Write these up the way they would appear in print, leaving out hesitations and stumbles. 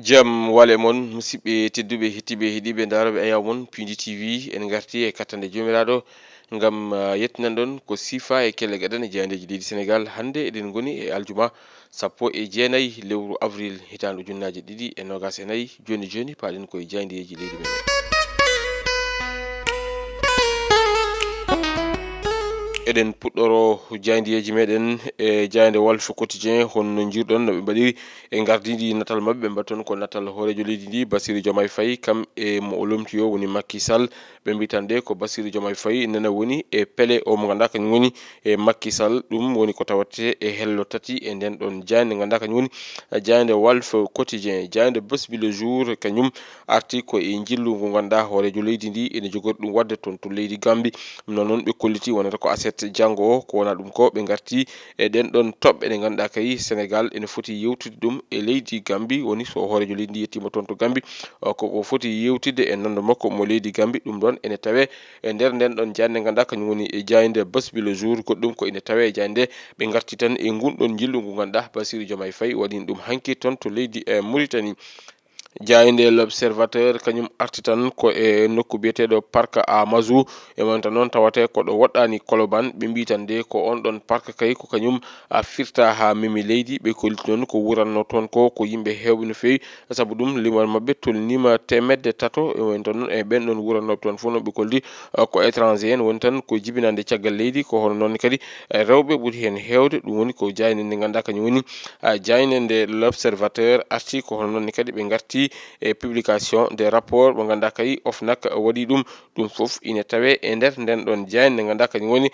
Jam wale mon musidɓe tedduɓe hettiɓe heeɗiɓe ndaroɓe ayawmon Pindi TV en garti e kattande jomiraɗo ngam yettinan ɗon ko sifa e kelle gaɗane jeyandeji leydi Sénégal. Hande eɗen goni e aljuma 19 lewru avril hitandu ujunnaje ɗiɗi e nogas e nayyi. Joni paɗen koye jeyandeji leydi men. Eɗen puɗɗoro jayndiyeji meɗen e jayande Walf Quotidien honno jirɗon no ɓe mbaɗiri e gardidi natal mabɓe. ɓe mbatton ko natal horejo leydi ndi Bassirou Diomaye Faye kam e mo o lomti o woni Macky Sall. ɓe mbi tan de ko Bassirou Diomaye Faye nana woni e pele o mo ganduɗa kañum woni e Macky Sall. ɗum woni ko tawate e hello tati e nden ɗon jayande ganduɗa kañum woni jayande Walf Quotidien. Jayande Bës Bi Le Jour kañum arti ko e jillu ngu ganduɗa horejo leydi ndi ene jogori ɗum wadde toon to leydi Gambie. non noon ɓe kolliti wonata ko aset janggo o ko wona ɗum ko ɓe garti e ɗen ɗon toɓɓe ɗe ganduɗa kay Sénégal ene foti yewtude ɗum e leydi Gambie. woni so horejo leydi ndi yettima toon to Gambie koko foti yewtide e nonno makko mo leydi Gambie. ɗum ɗon ene tawe e nder nden ɗon jayande ganduɗa kañum woni e jayande Bës Bi Le Jour. goɗɗum ko ene tawe e jayande ɓe garti tan e gunɗon jillu ngu ganduɗa Bassirou Diomaye Faye waɗino ɗum hanki toon to leydi Mauritanie. jayinde L'Observateur kañum arti tan ko e nokku biyeteɗo parc Amazou e wonta noon tawate ko ɗo woɗɗani Colobane. ɓe mbi tan de ko on ɗon parc kay ko kañum firta ha memi leydi. ɓe koliti noon ko wuranno toon ko yimɓe hewɓe no fewi saabu ɗum limol mabɓe tolnima temedde tato e woni tan noon e ɓen ɗon wurannoɓe toon fof no ɓe kolli ko étranger en woni tan ko jibinande caggal leydi. ko hono noon kadi rewɓe ɓuuri hen hewde. ɗum woni ko jayde nde ganduɗa kañum woni jayde nde L'Observateur arti ko hono noon kadi ɓe garti e publication des rapports mo ganduɗa kay OFNAC waɗi ɗum fof ine tawe e nder nden ɗon jayde ganduɗa kañum woni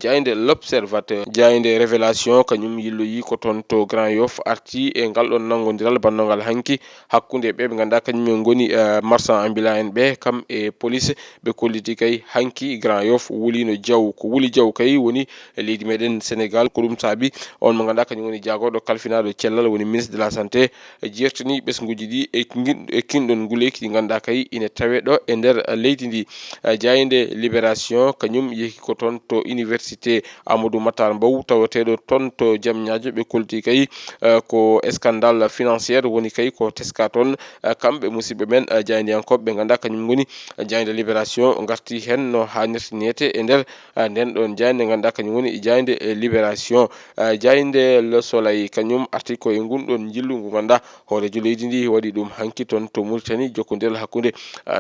jayde L'Observateur. jayde Révélation kañum yilloyi ko toon to Grand Yoff arti e ngal ɗon nanggodiral bannogal hanki hakkude ɓe ganduɗa kañumen goni marchand ambulant en ɓe kam e police. ɓe kolliti kay hanki Grand Yoff wulino jaw. ko wuli jaw kay woni leydi meɗen Sénégal. ko ɗum saabi on mo ganduɗa kañum woni jagoɗo kalfinaɗo cellal woni ministre de la santé jertini ɓesguji ɗi e kinɗon nguleyki ɗi ganduɗa kay ine tawe ɗo e nder leydi ndi. jayinde Libération kañum yehi ko toon to université Amadou Matar Mbow tawateɗo toon to Diamniadio. ɓe kolti kay ko scandale financiére woni kay ko teska toon kamɓe musidɓe men jayndiyankoɓe ɓe ganduɗa kañum goni jayinde Libération garti hen no hannirta niyete e nder nden ɗon jayde ganduɗa kañum woni jayde Libération. jayinde Le Soleil kañum arti ko e gunɗon jillu ngu ganduɗa horejo leydi ndi waɗi ɗum hanki toon to Mauritanie jokkodiral hakkude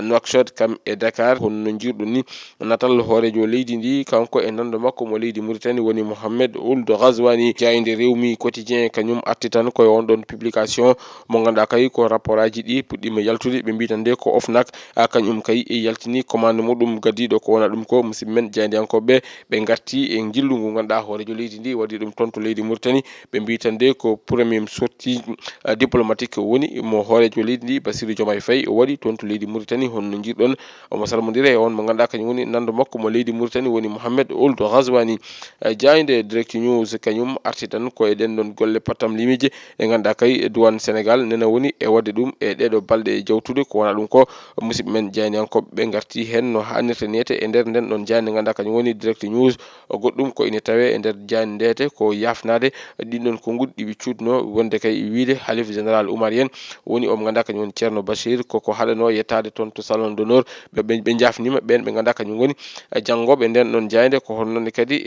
Nouakchott kam e Dakar. honno jirɗum ni natal horejo leydi ndi kanko e nando makko mo leydi Mauritanie woni Mohamed Ould Ghazouani. jayinde Rewmi Quotidien kañum arti tan koye on ɗon publication mo ganduɗa kay ko rapport aji ɗi puɗɗima yaltude. ɓe mbi tan de ko OFNAC kañum kay e yaltini commande muɗum gaddiɗo ko wona ɗum ko musidɓe men jayndiyankoɓe ɓe garti e jillu ngu ganduɗa horejo leydi ndi waɗi ɗum toon to leydi Mauritanie. ɓe mbi tan de ko premier sortie diplomatique woni mo horejo leydi ndi Bassirou Diomaye Faye o waɗi toon to leydi Mauritanie. honno jirɗon omo salmodira e on mo ganduɗa kañum woni nando makko mo leydi Mauritanie woni Mohamed Ould Ghazouani. jayde Direct News kañum arti tan ko e ɗen ɗon golle pattam limiji ɗe ganduɗa kay douane Sénégal nena woni e wadde ɗum e ɗeɗo balɗe jawtude ko wona ɗum ko musidɓe men jayndiyankoɓe ɓe garti hen no hannirta niyete e nder nden ɗon jayde ganduɗa kañum woni Direct News. goɗɗum ko ine tawe e nder jayde ndete ko yafnade ɗinɗon konguɗi ɗiɓe cutno wonde kay wiide Khalife général Oumar Yane woni omo ganduɗa kañum woni Ceerno Bachir koko haɗano yettade toon to salon d'honneur. ɓe jafnima ɓen ɓe ganduɗa kañum woni janggoɓe nden ɗon jayde. ko hono noon kadi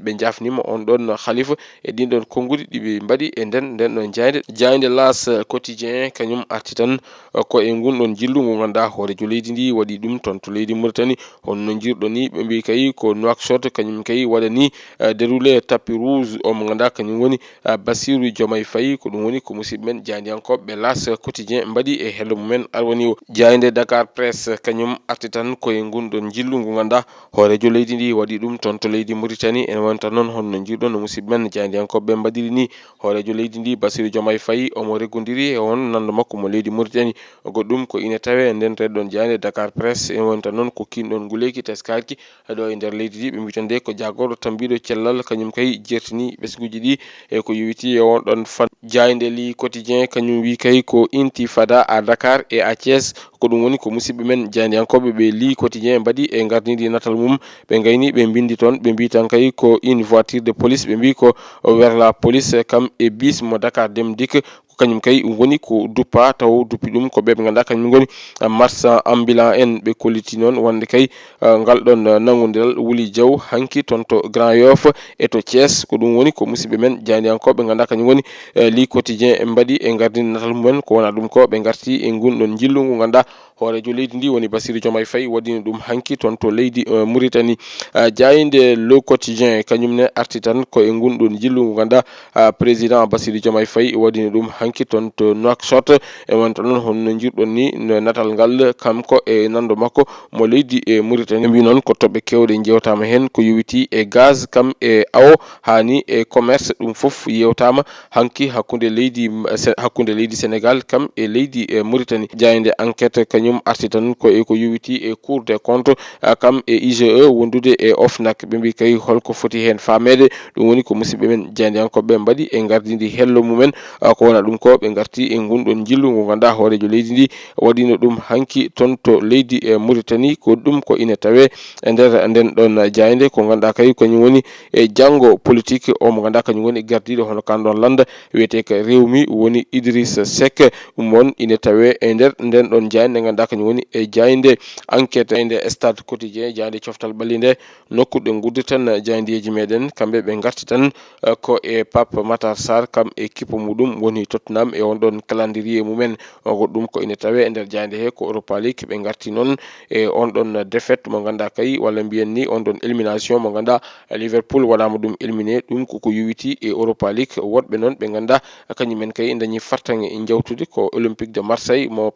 ɓe jafnima on ɗon Khalifa e ɗin ɗon konguɗi ɗiɓe mbaɗi e nden ɗon jayde. jayde L'As Quotidien kañum arti tan ko e gunɗon jillu ngu ganduɗa horejo leydi ndi waɗi ɗum toon to leydi Mauritanie. honno jirɗo ni ɓe mbi kay ko Nouakchott kañum kay waɗani déroulé tapis rouge o mo ganduɗa kañum woni Bassirou Diomaye Faye. ko ɗum woni ko musidɓe men jayndiyankoɓe L'As Quotidien mbaɗi e hello mumen arwani o. jayde Dakar Presse kañum arti tan koye gunɗon jillu ngu ganduɗa horejo leydi ndi waɗi ɗum toon to leydi Mauritanie. en wonta noon honno jirɗon no musidɓe men jayndiyankoɓe mbaɗiri ni horejo leydi ndi Bassirou Diomaye Faye omo reggodiri e on nando makko mo leydi Mauritanie. goɗɗum ko ine tawe nden ɗon jayde Dakar Presse. en wonta noon ko kinɗon nguleyki teskaki ɗo e nder leydi ndi. ɓe mbi tan de ko jagoɗo tambiɗo cellal kañum kay jertini ɓesguji ɗi e ko yowiti e on ɗon fan. jayde Li Quotidien kañum wi kay ko intifada à Dakar et à Thiès. ko ɗum woni ko musidɓe men jayndiyankoɓe ɓe Li Quotidien mbaɗi e gardidi natal mum. ɓe gayni ɓe bindi toon ɓe mbi tan kay ko une voiture de police ɓe mbi ko vers la police kam e bis mo Dakar Dem Dikk kañum kay woni ko duppa taw duppi ɗum ko ɓe ganduɗa kañum goni marchand ambulant en ɓe kolliti noon wonde kay ngal ɗon nangodiral Wuli Diaw hanki toon to Grand Yoff e to Thiès ko ɗum woni ko musidɓe men jandiyankoɓe ganduɗa kañum woni li quotidien en mbaɗi e gardini natal mumen ko wona ɗum ko ɓe garti e gunɗon jillu ngu ganduɗa hoorejo leydi ndi woni Bassirou Diomaye Faye waɗino ɗum hanki toon to leydi Mauritanie. Jayinde le quotidien kañumne arti tan ko e gunɗon jillu ngu ganduɗa président Bassirou Diomaye Faye waɗino ɗum hanki toon to Nouakchott e wonto noon honno jirɗon ni no natal ngal kanko e nando makko mo leydi e Mauritanie mbi noon ko toɓɓe kewɗe jewtama hen ko yowiti e gaz kam e awo hani e commerce ɗum foof yewtama hanki hakkude leydi Sénégal kam e leydi e Mauritanie. Jayinde enquête kañum arti tan ko yowiti e Cour des comptes kam e IGE wondude e OFNAC ɓe mbi kay holko foti hen famede ɗum woni ko musidɓe men jandiyankoɓe mbaɗi e gardidi hello mumen ko wona ɗum ko ɓe garti e gunɗon jillu ngu ganduɗa hoorejo leydi ndi waɗino ɗum hanki toon to leydi e Mauritanie ko ɗum ko ina tawe e nder nden ɗon jayinde ko ganduɗa kay kañum woni e janggo politique o mo ganduɗa kañum woni gardiɗo hono kanɗon landa wiyete ko rewmi woni Idrissa Seck ɗum won ina tawe e nder nden ɗon jayinde ganduɗa kañum woni e jayinde enquête inde stade quotidien jayinde coftal ɓalli nokku ɗe guddi tan jayndeji meɗen kamɓe ɓe garti tan ko e Pape Matar Sarr kam e équipe muɗum woni Tottenham e on ɗon calendrier mumen goɗɗum ko ina tawe e nder jayande he ko Europa League ɓe garti noon e on ɗon défaite mo ganduɗa kay walla mbiyen ni on ɗon élimination mo ganduɗa Liverpool waɗama ɗum éliminé ɗum koko yowiti e Europa League woɗɓe noon ɓe ganduɗa kañumen kay dañi fartaŋe e jawtude ko Olympique de Marseille mo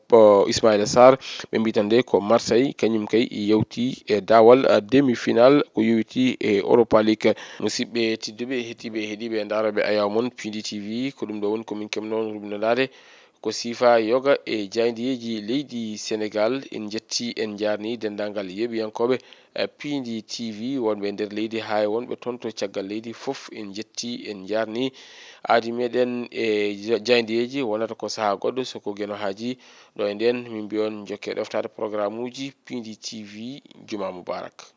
Ismaïla Sarr ɓe mbitande ko Marseille kañum kay yewti e dawal demi-finale ko yowiti e Europa League. Musidɓe tedduɓe hettiɓe e heeɗiɓe e daroɓe ayaw mon Pindi TV ko ɗum ɗo woni komin kemnoon rubnodade ko siifa yoga e jayndeji leydi Sénégal en jetti en jarni dendagal yeɓiyankoɓe Pindi TV wonɓe nder leydi ha wonɓe toon to caggal leydi foof en jetti en jarni aadi meɗen e jayndeji wonata ko saaha goɗɗo soko gueno haaji ɗo e nden min mbiyon jokke ɗoftade programme uji Pindi TV juma mubarak.